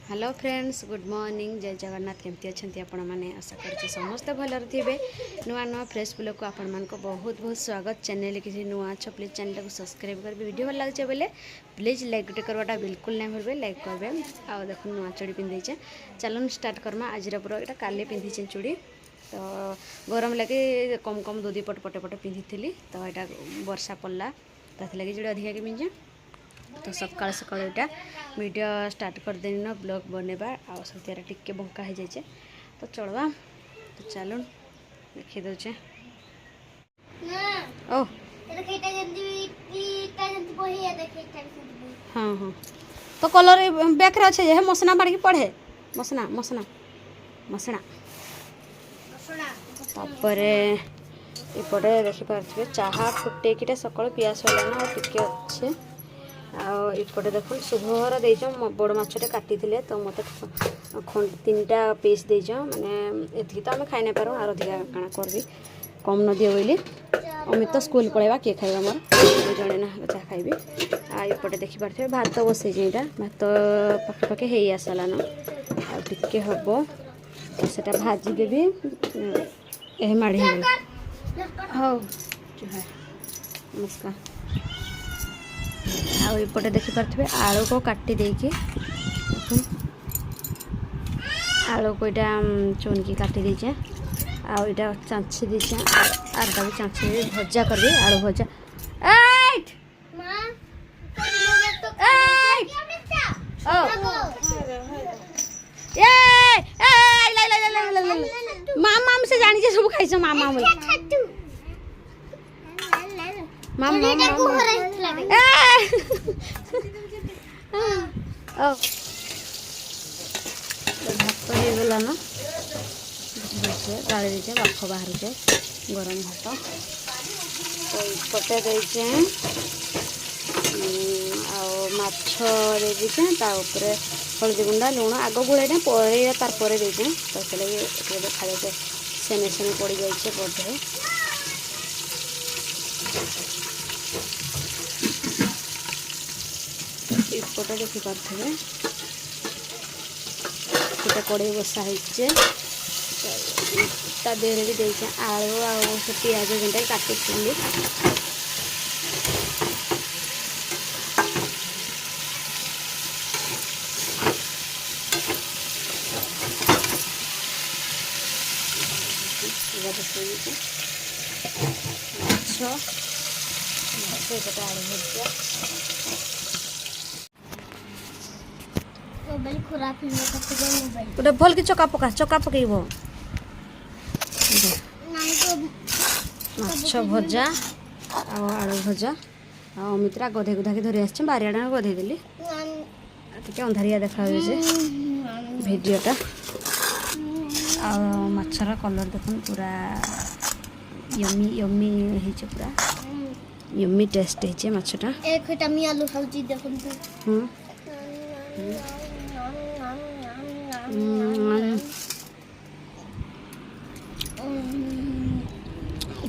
hello friends good morning जय जगन्नाथ केमती अच्छा आपण मैंने आशा कर समस्ते भलर थे नुआ नुआ फ्रेश ब्लॉग को आपण मान बहुत बहुत स्वागत चैनल किसी नुआ अच्छ प्लीज चैनल को सब्सक्राइब कर वीडियो भल लगे बोले प्लीज लाइक गोटे करवाटा बिल्कुल नहीं भूलबे लाइक करबे आ देख नुआ चूड़ी पिंधीचे चलन स्टार्ट करमा आज पूरा यहाँ काले पिंधीचे चूड़ी तो गरम लगे कम कम दूधी पट पटे पटे पिंधि तो यहाँ वर्षा पड़ला तो लगे जोड़े अधिका के पिंधे तो सकाल सकाल यहाँ वीडियो स्टार्ट कर देनी ना ब्लॉग बनेबा आ सब टिके बंका हो जाए तो चलवा तो चलो देखी दे ओ हाँ हाँ तो कलर बैक अच्छे है मसना बाड़ी पढ़े मसना मसना मसना तापर एपटे देखिपे चाहा फुटे सकाल पिया सलाना और टिके अच्छे आउटे देख शुभर देज बड़ मछटे काटी तो मत तीनटा पीस देज माने एति तो आम खाई नहीं पार आर अधिका काଣା करबी कम न दिए बोली अमित तो स्कूल पलैबा किए खाइबा मोर जड़े ना चाह खाइबी आउटे देखिपे भात बसई यहाँ भात पाखे पाखे हो आसलान आके हम से भाजीदेवी यह माड़ी हो नमस्कार आउटे देखिपे आलू को काटी देकी आलू को यहाँ चुनकी काटी देचे आईटा चाँची देचे आरटा भी चाँची भजा कर आलू भजा मामा से जानी सब खाई मामा मामा भात होगला ना गाड़ी दीचे बाफ बाहर जाए गरम भात तो पटे देचे आछे दीचे हलदी गुंडा लुण आग गुड़ा पर तार देचे तो से देखा जाए सेने सेने पड़ जाए बड़े इपटे देखिपे गोटे कड़े बसा होते देहरे भी देखे आलू आ पिज जेनटा काटी माछ आलू भजा गोटे भल कि चका पका चका पकईब माछ भजा आलू भजा अमित्रा गधे गुधाकी धरी आस बारियाड़ा गधे देली टे अंधारिया देखा भिडटा आछर कलर देख पूरा यमी यमी पूरा यमी टेस्ट है माछटा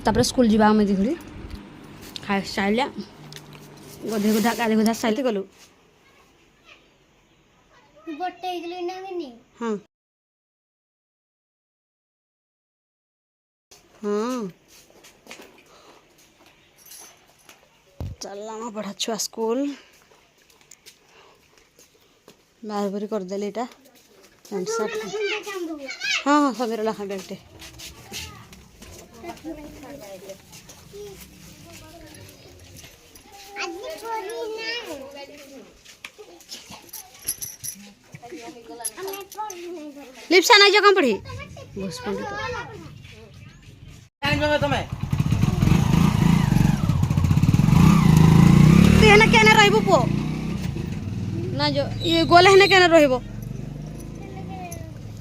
तापर स्कूल जावा मुझे घड़ी खाई सारा गधे गुधा गाधे गुधा सारे गलु हाँ हाँ चलना पढ़ा छुआ स्कूल बाहर भरी करदेली यहाँ पैंट सार्ट हाँ हाँ सब लखा बेल्टे लिप्सा नहीं जो कम पढ़ी बस हेने केने रहबो पो ना जो ये गोले हेने केने रहबो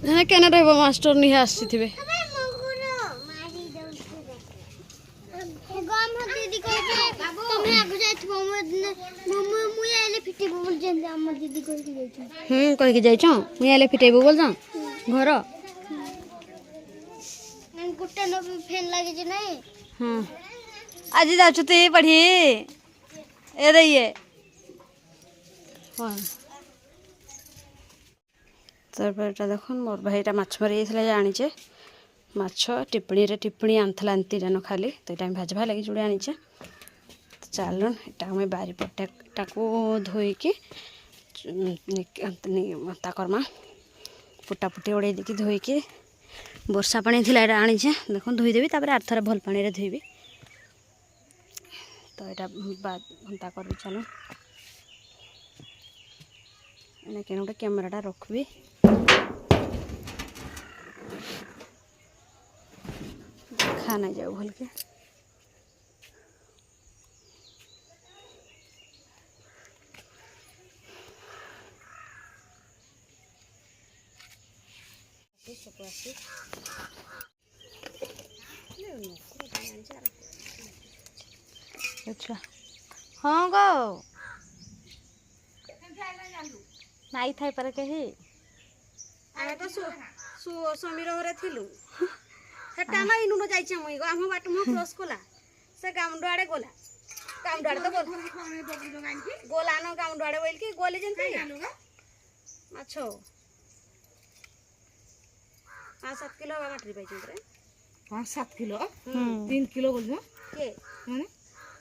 हेने केने रहबो मास्टर नहीं आसीथिबे कह के जाइछ मुई आले फिटेबो बोल जा घर फैन लगे नहीं हाँ आज जाछु तो पढ़ी ए रही है हाँ तापर एटा देखुन मोर भाईटा माछ मारी जाइଥିଲା जानिचे माछ टिप्पणी रे टिप्पणी आनथला अंती जन खाली तो एटा भाजवा लगी जुड़े आनिचे चलन एटा हमें बारी पट्टा को धोई के करमा पुटा पुटी उड़े देकी धोई के वर्षा पानी थिला एटा आनिचे देखो धोई देबी तापर आर थरा भल पानी रे धोइबी तो एटा बाद हंता करबी चलो एने केन गोटे कैमराटा रखबी खाना जाओ भल के अच्छा हाँ गो नाई थाई पर कही आमे तो समीर हरे थिलु हेटा ना इनु न जाइछे मई गो हम बाट मो क्रॉस कोला से गामडो आड़े गोला गामडो आड़े तो गोला न गामडो आड़े बोल के गोले जंती माछो 5-7 किलो बा माटरी पाइछ रे 5-7 किलो 3 किलो बोल के माने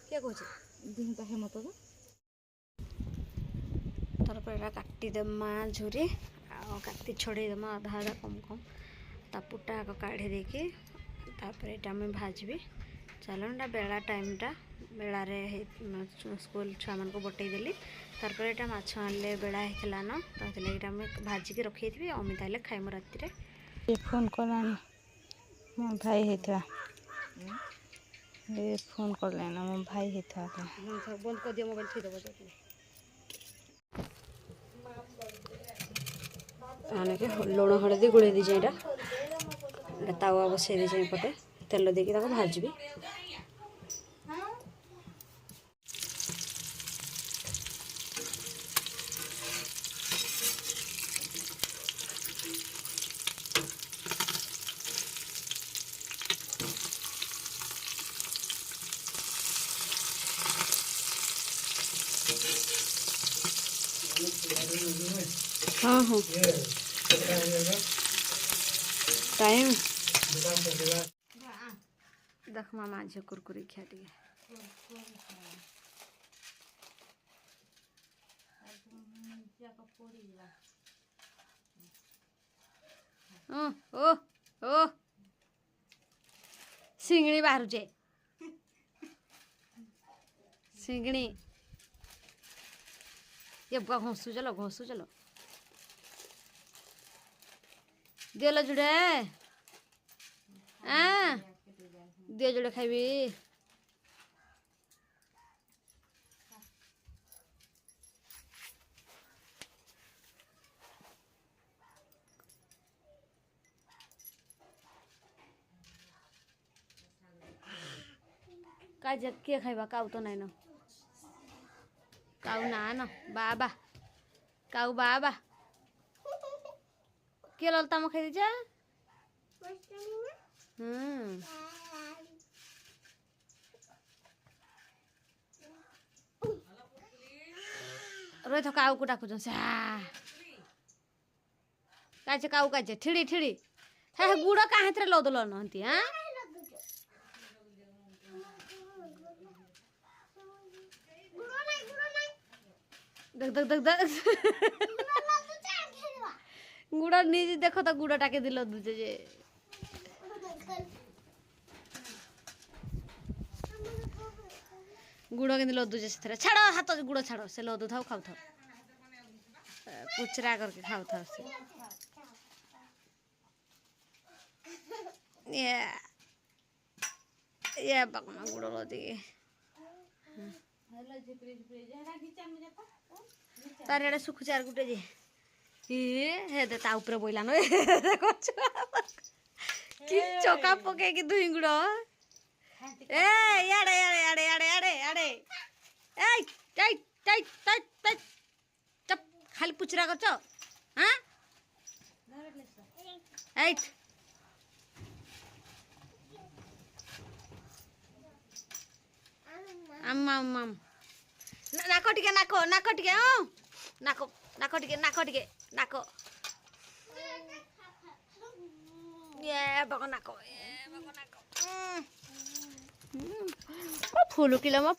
के कहछ दिन तो हे मत तर पर काटी दमा झुरी आ काटी छोड़े दमा आधा आधा कम कम ता पुटा को काढ़ी देके तापर एटा में भाजबी चलनटा बेला टाइमटा बेला रे स्कूल छुआ मन को बटई देली तापर एटा माछ आनले बेला हेतला न ताले एटा में भाजी के रखी थी अमिता ले खाइम राति रे ये फोन करलानी मो भाई हेतवा ये फोन करलाना मो भाई हेतवा बंद कर दियो मोबाइल थी दबो आने के लुण हलदी गुड़े दीजे एटा तावा बसई दीजे पटे तेल देकी ताको भाजबी हाँ हाँ टाइम देख मामा झे कुरकुरी खा टिके ओ ओ सिंगणी बाहरुचे सिंगणी ये घोंसू चलो दियो जुड़े दियो जुड़े खाइबी काजे किए खाइबा काउ तो नाइन काउ ना न बाबा काउ बाबा के ललता म खाइ दिजा रोइ काउ को डाकु जसे काजे काउ काजे ठिड़ी ठिड़ी हे गुड़ का हाथ रे लदल नहंती हां देख देख देख देख गुड़ा नहीं देखो तो गुड़ा टाके दिल दूजे जे गुड़ के लदुचे से छाड़ हाथ गुड़ छाड़ से लदु था खाऊ था कुचरा करके खाऊ था से ये बकमा गुड़ लदी तार एडे सुख चार गुटे जे हे दे ता ऊपर बोइला न कि चोका पके कि दुई गुड़ ए याडे याडे याडे याडे याडे याडे ए टाइट टाइट टाइट टाइट चप खाली पुचरा करछ हां एट अम्मा अम्मा नाको टिके नाको नाको टिके नाको नाको टिके नाको टिके नाको फूल किलो